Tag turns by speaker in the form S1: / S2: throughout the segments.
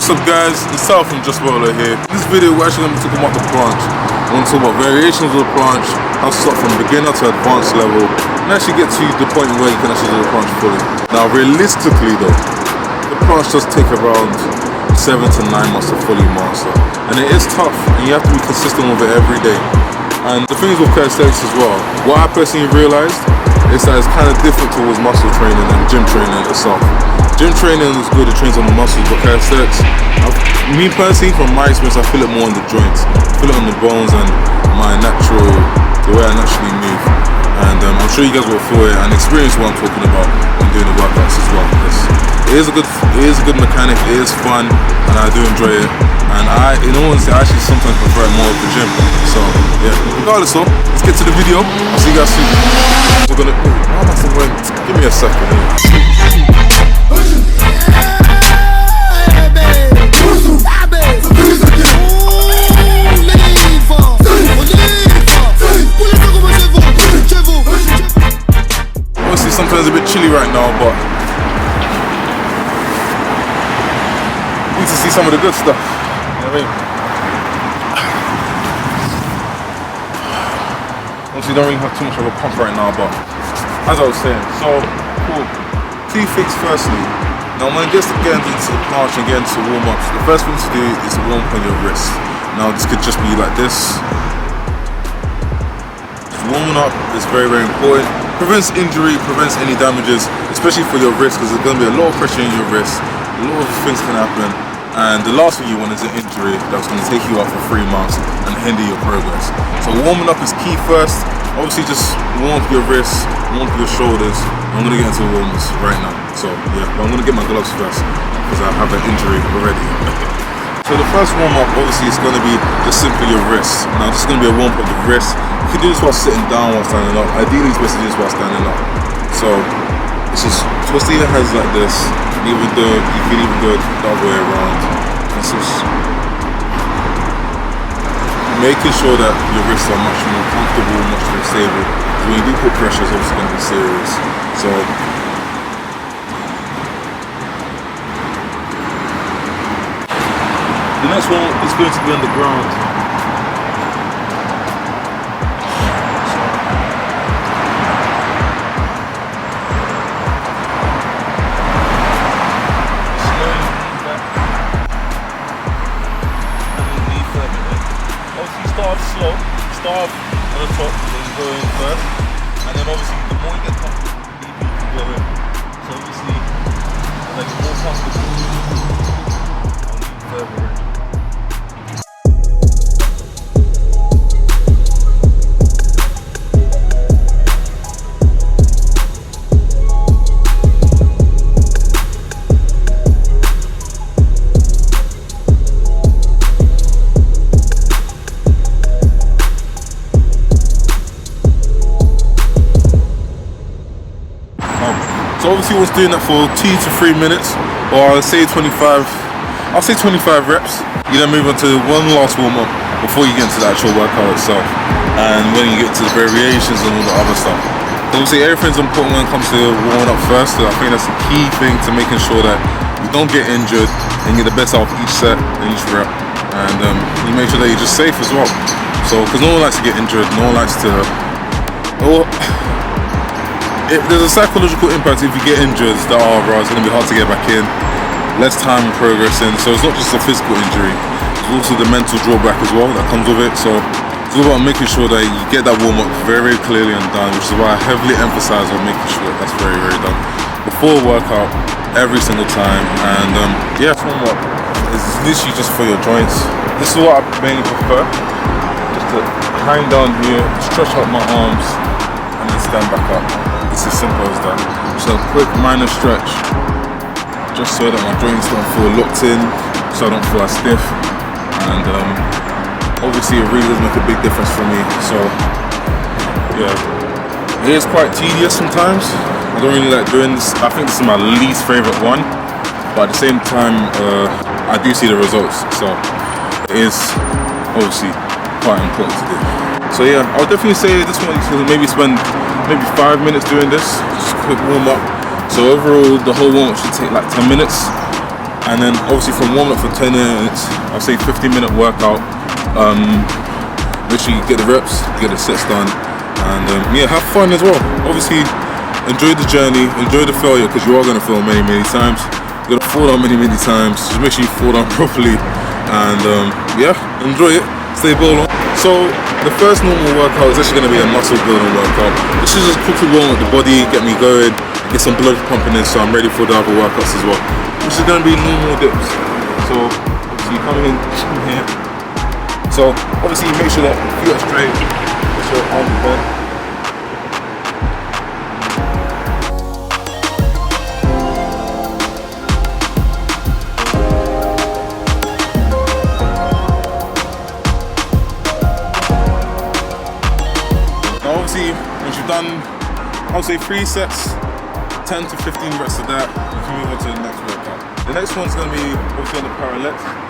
S1: What's up guys, it's Sal from Just Bowler here. In this video we're actually going to be talking about the planche. We're going to talk about variations of the planche, how to start from beginner to advanced level, and actually get to the point where you can actually do the planche fully. Now realistically though, the planche does take around 7 to 9 months to fully master. And it is tough, and you have to be consistent with it every day. And the thing is with calisthenics as well, what I personally realised is that it's kind of different towards muscle training and gym training itself. Gym training is good, it trains on the muscles, but calisthenics, me personally, from my experience, I feel it more on the joints. I feel it on the bones and the way I naturally move. And I'm sure you guys will feel it and experience what I'm talking about when doing the workouts as well. It is a good mechanic, it is fun, and I do enjoy it. And in all honesty, I actually sometimes prefer it more of the gym. So yeah, regardless though, let's get to the video. I'll see you guys soon. We're gonna, give me a second. Obviously sometimes a bit chilly right now, but need to see some of the good stuff. You know what I mean? Obviously don't really have too much of a pump right now, but as I was saying, so cool. Key things firstly. Now when it gets to get into the planche and get into warm-ups, the first thing to do is to warm up on your wrist. Now this could just be like this. Just warming up is very, very important. Prevents injury, prevents any damages, especially for your wrist, because there's going to be a lot of pressure in your wrist. A lot of things can happen. And the last thing you want is an injury that's going to take you out for 3 months and hinder your progress. So warming up is key first. Obviously just warm up your wrists, warm up your shoulders. I'm going to get into the warm-ups right now. So yeah, but I'm going to get my gloves first because I have an injury already. So the first warm-up obviously is going to be just simply your wrists. Now this is going to be a warm-up of the wrist. You can do this while sitting down, while standing up. Ideally it's best to do this while standing up. So it's just twist your hands like this. You can even do it the other way around. It's just making sure that your wrists are much more comfortable, much more stable. Because when you do put pressure, it's obviously going to be serious. So the next one is going to be on the ground. Start slow, start on the top, then you go in first, and then obviously the more you get comfortable, the deeper you can go in. So obviously, like the more comfortable, I'll lean further in. So obviously was doing that for 2 to 3 minutes, or I'll say 25 reps. You then move on to one last warm up before you get into the actual workout itself. And when you get to the variations and all the other stuff. Obviously everything's important when it comes to warming up first, so I think that's the key thing to making sure that you don't get injured and you get the best out of each set and each rep. And you make sure that you're just safe as well. So, because no one likes to get injured, no one likes to, there's a psychological impact if you get injured that, it's going to be hard to get back in, less time progressing. So it's not just a physical injury, it's also the mental drawback as well that comes with it. So it's all about making sure that you get that warm-up very, very clearly and done, which is why I heavily emphasize on making sure that that's very, very done before a workout every single time. And yeah, warm-up is literally just for your joints. This is what I mainly prefer, just to hang down here, stretch out my arms, and then stand back up. It's as simple as that. So a quick minor stretch, just so that my joints don't feel locked in, so I don't feel as stiff. And obviously it really does make a big difference for me. So yeah, it is quite tedious sometimes. I don't really like doing this. I think this is my least favorite one, but at the same time I do see the results, so it is obviously quite important to do. So yeah, I would definitely say this one you should maybe spend 5 minutes doing this, just a quick warm up. So overall the whole warm up should take like 10 minutes. And then obviously from warming up for 10 minutes, I'll say 15-minute workout. Make sure you get the reps, get the sets done, and yeah, have fun as well. Obviously, enjoy the journey, enjoy the failure, because you are going to fail many times. You're going to fall down many times. Just make sure you fall down properly, and yeah, enjoy it. Stay ball on. So the first normal workout is actually going to be a muscle building workout. This is just quickly warm up the body, get me going, get some blood pumping in, so I'm ready for the other workouts as well. Which is going to be normal dips. So obviously you come in here. So obviously make sure that feet are straight, make sure arms are bent. Now obviously once you've done, I would say 3 sets, 10 to 15 reps of that, you can move on to the next workout. The next one's going to be obviously on the parallettes.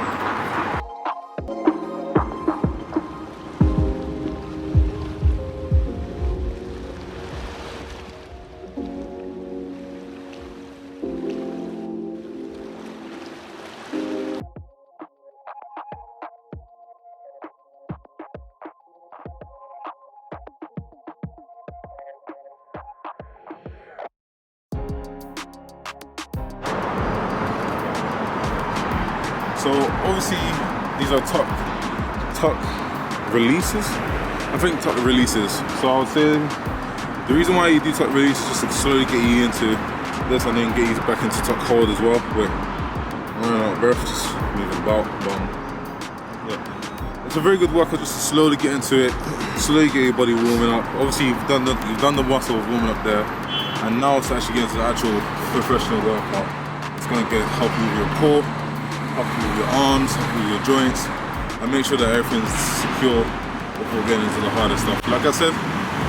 S1: So obviously these are tuck releases. I think tuck releases. So I would say the reason why you do tuck releases is just to slowly get you into this and then get you back into tuck hold as well. Wait, running out of breath, just moving about. Yeah, it's a very good workout just to slowly get into it, slowly get your body warming up. Obviously you've done the muscle of warming up there, and now it's actually getting to the actual professional workout. It's going to help you with your core, help you with your arms, help you with your joints, and make sure that everything's secure before getting into the harder stuff. Like I said,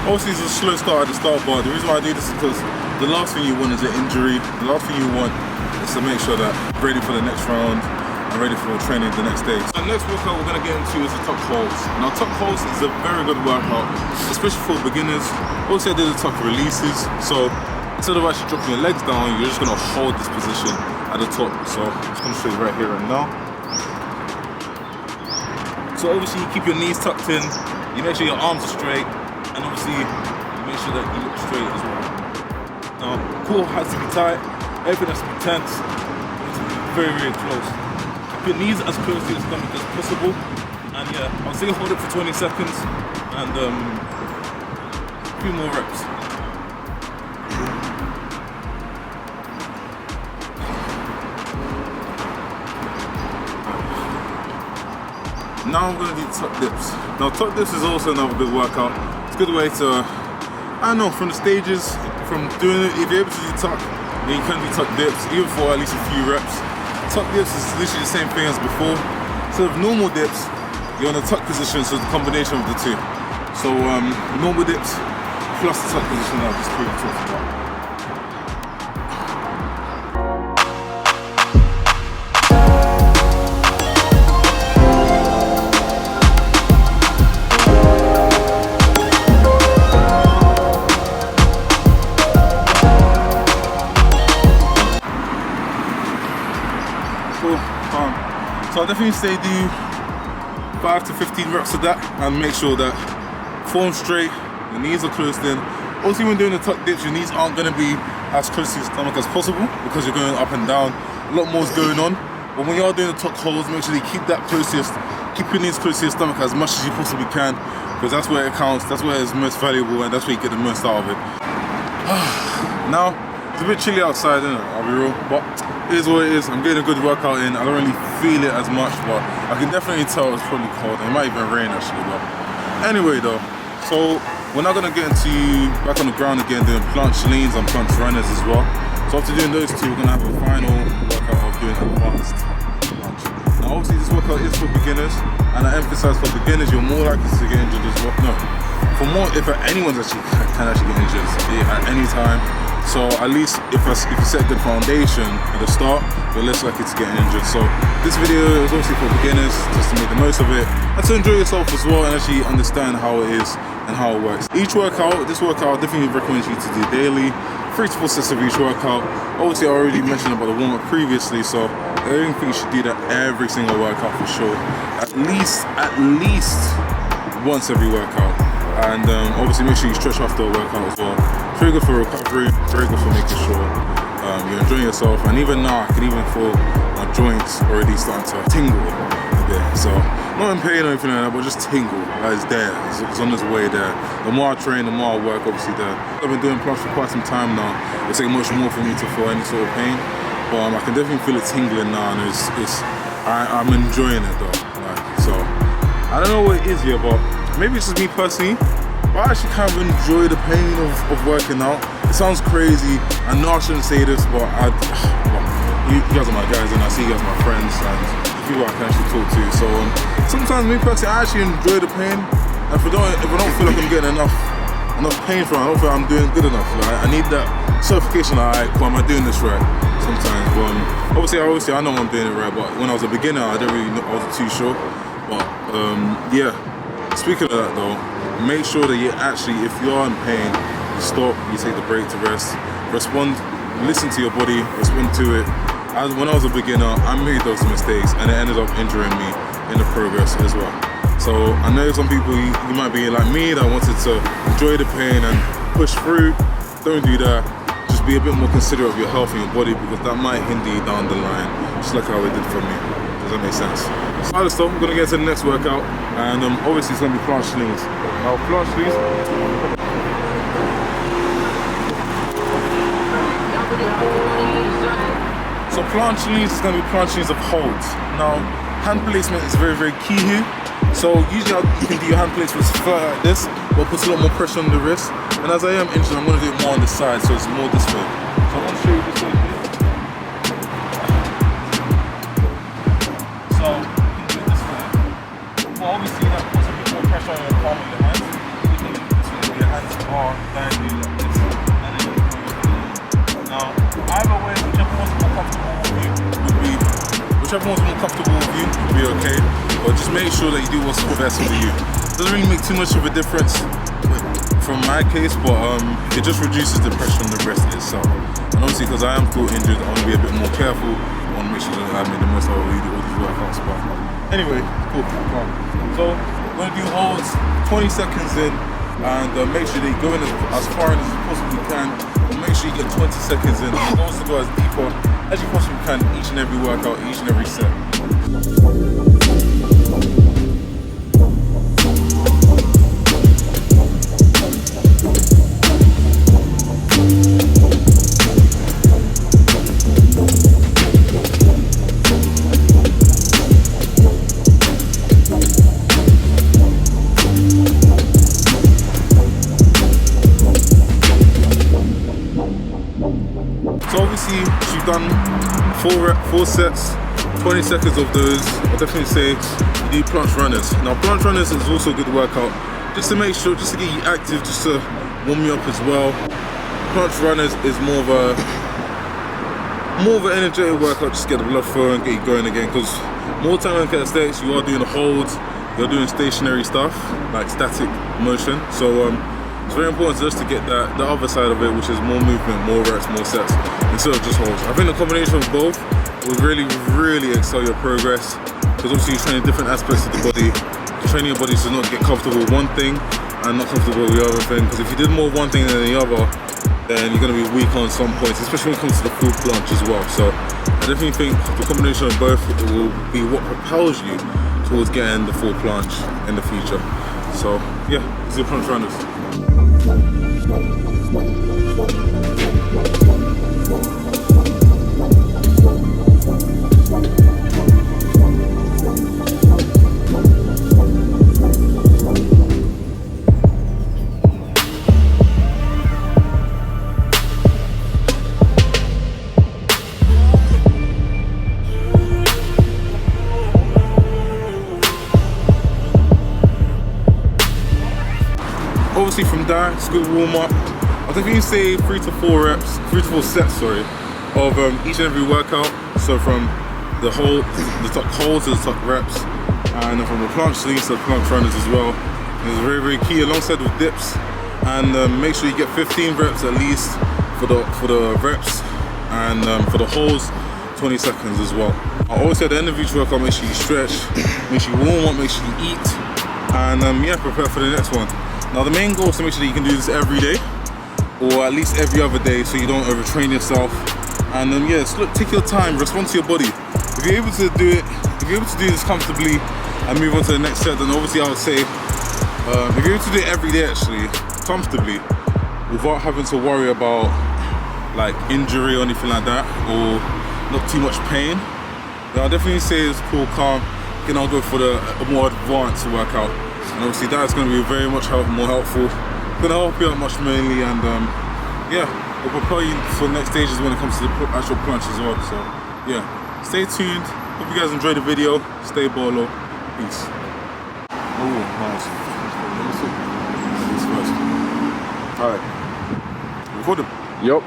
S1: obviously it's a slow start at the start, but the reason why I do this is because the last thing you want is an injury. The last thing you want is to make sure that you're ready for the next round and ready for training the next day. So the next workout we're going to get into is the tuck holds. Now tuck holds is a very good workout, especially for beginners. Also I did the tuck releases, so instead of actually dropping your legs down, you're just going to hold this position at the top. So I'm just going to show you right here and now. So obviously you keep your knees tucked in, you make sure your arms are straight, and obviously you make sure that you look straight as well. Now core has to be tight, everything has to be tense, it has to be very close. Keep your knees as close to your stomach as possible, and yeah, I'll say hold it for 20 seconds and a few more reps. Now I'm going to do tuck dips. Now tuck dips is also another good workout. It's a good way to, I don't know, from the stages, from doing it, if you're able to do tuck, then you can do tuck dips, even for at least a few reps. Tuck dips is literally the same thing as before. Instead of normal dips, you're in a tuck position, so it's a combination of the two. So normal dips plus the tuck position that I just talked about. So I'll definitely say do 5 to 15 reps of that and make sure that form straight, your knees are closed in. Also when doing the tuck dips, your knees aren't going to be as close to your stomach as possible because you're going up and down. A lot more is going on. But when you are doing the tuck holds, make sure you keep that close to keep your knees close to your stomach as much as you possibly can, because that's where it counts, that's where it's most valuable, and that's where you get the most out of it. Now, it's a bit chilly outside, isn't it? I'll be real, but it is what it is. I'm getting a good workout in. I don't really feel it as much, but I can definitely tell it's probably cold. It might even rain actually, but anyway though. So we're now gonna get into back on the ground again, doing planche leans and planche runners as well. So after doing those two, we're gonna have a final workout of doing advanced planche. Now obviously this workout is for beginners, and I emphasize for beginners, you're more likely to get injured as well. No, for more, if anyone's actually can actually get injured at any time. So at least if you set a good foundation at the start, you're less likely to get injured. So this video is obviously for beginners, just to make the most of it, and to enjoy yourself as well, and actually understand how it is and how it works. Each workout, this workout, I definitely recommend you to do daily. 3 to 4 sets of each workout. Obviously I already mentioned about the warm-up previously, so I don't think you should do that every single workout for sure. At least once every workout. And obviously make sure you stretch after a workout as well. It's very good for recovery, very good for making sure you're enjoying yourself. And even now I can even feel my joints already starting to tingle a bit. So not in pain or anything like that, but just tingle. It's there, it's on its way there. The more I train, the more I work, obviously there. I've been doing planche for quite some time now. It'll take much more for me to feel any sort of pain. But I can definitely feel it tingling now, and I'm enjoying it though. So I don't know what it is here, but maybe it's just me personally, but I actually kind of enjoy the pain of working out. It sounds crazy. I know I shouldn't say this, but you guys are my guys, and I see you guys are my friends and people I can actually talk to. So sometimes me personally, I actually enjoy the pain. And if I don't feel like I'm getting enough pain from it, I don't feel like I'm doing good enough. Like, I need that certification. Alright, cool, am I doing this right? Sometimes, but obviously I know I'm doing it right. But when I was a beginner, I didn't really know, I wasn't too sure. But yeah. Speaking of that though, make sure that you actually, if you are in pain, you stop, you take the break to rest, respond, listen to your body, respond to it. As when I was a beginner, I made those mistakes and it ended up injuring me in the progress as well. So I know some people, you might be like me, that wanted to enjoy the pain and push through. Don't do that. Just be a bit more considerate of your health and your body, because that might hinder you down the line, just like how it did for me. Does that make sense? So let's stop. We're gonna get to the next workout, and obviously it's gonna be planche slings. Now planche slings. So planche slings is gonna be planche slings of holds. Now hand placement is very, very key here. So usually you can do your hand placements flat like this, but puts a lot more pressure on the wrist. And as I am injured, I'm gonna do it more on the side, so it's more this way. So I want to show you this way. Well, obviously that puts a bit more pressure on your palm of your hands. You can do this way, your hands are diagonally like this. And then you can now, either way, whichever one's more comfortable with you would be okay. But just make sure that you do what's best for you. It doesn't really make too much of a difference from my case, but it just reduces the pressure on the wrist itself. And obviously, because I am still injured, I want to be a bit more careful. I want to make sure that I make the most out of all these workouts. But anyway, cool. So we're gonna do holds 20 seconds in, and make sure that you go in as far in as you possibly can, but make sure you get 20 seconds in, and also go as deeper as you possibly can each and every workout, each and every set. So obviously you've done 4 sets, 20 seconds of those. I'll definitely say you do planche runners. Now planche runners is also a good workout, just to make sure, just to get you active, just to warm you up as well. Planche runners is more of an energetic workout, just to get the blood flow and get you going again, because more time than calisthenics, you are doing the holds, you're doing stationary stuff, like static motion. So it's very important just to get the other side of it, which is more movement, more reps, more sets, instead of just holds. I think the combination of both will really, really excel your progress, because obviously you're training different aspects of the body. You're training your body to not get comfortable with one thing and not comfortable with the other thing, because if you did more of one thing than the other, then you're going to be weak on some points, especially when it comes to the full planche as well. So I definitely think the combination of both will be what propels you towards getting the full planche in the future. So yeah, these are planche runners. Obviously from there, it's a good warm up. I think you can say 3 to 4 sets, sorry, of each and every workout. So from the top holds to the top reps, and then from the planche slings to the planche runners as well. It's very, very key, alongside with dips. And make sure you get 15 reps at least, for the reps, and for the holds, 20 seconds as well. I always say at the end of each workout, make sure you stretch, make sure you warm up, make sure you eat, and yeah, prepare for the next one. Now the main goal is to make sure that you can do this every day, or at least every other day, so you don't overtrain yourself. And yeah, just look, take your time, respond to your body. If you're able to do it, if you're able to do this comfortably and move on to the next set, then obviously I would say, if you're able to do it every day actually, comfortably, without having to worry about like injury or anything like that, or not too much pain, then I'll definitely say it's cool, calm. You can now go for the more advanced workout. And obviously that is going to be very much more helpful. It's going to help you out much mainly, and yeah, it'll prepare you for the next stages when it comes to the actual planche as well. So yeah, stay tuned. Hope you guys enjoyed the video. Stay bolo. Peace. Oh, nice. First. All right. Record them.
S2: Yup.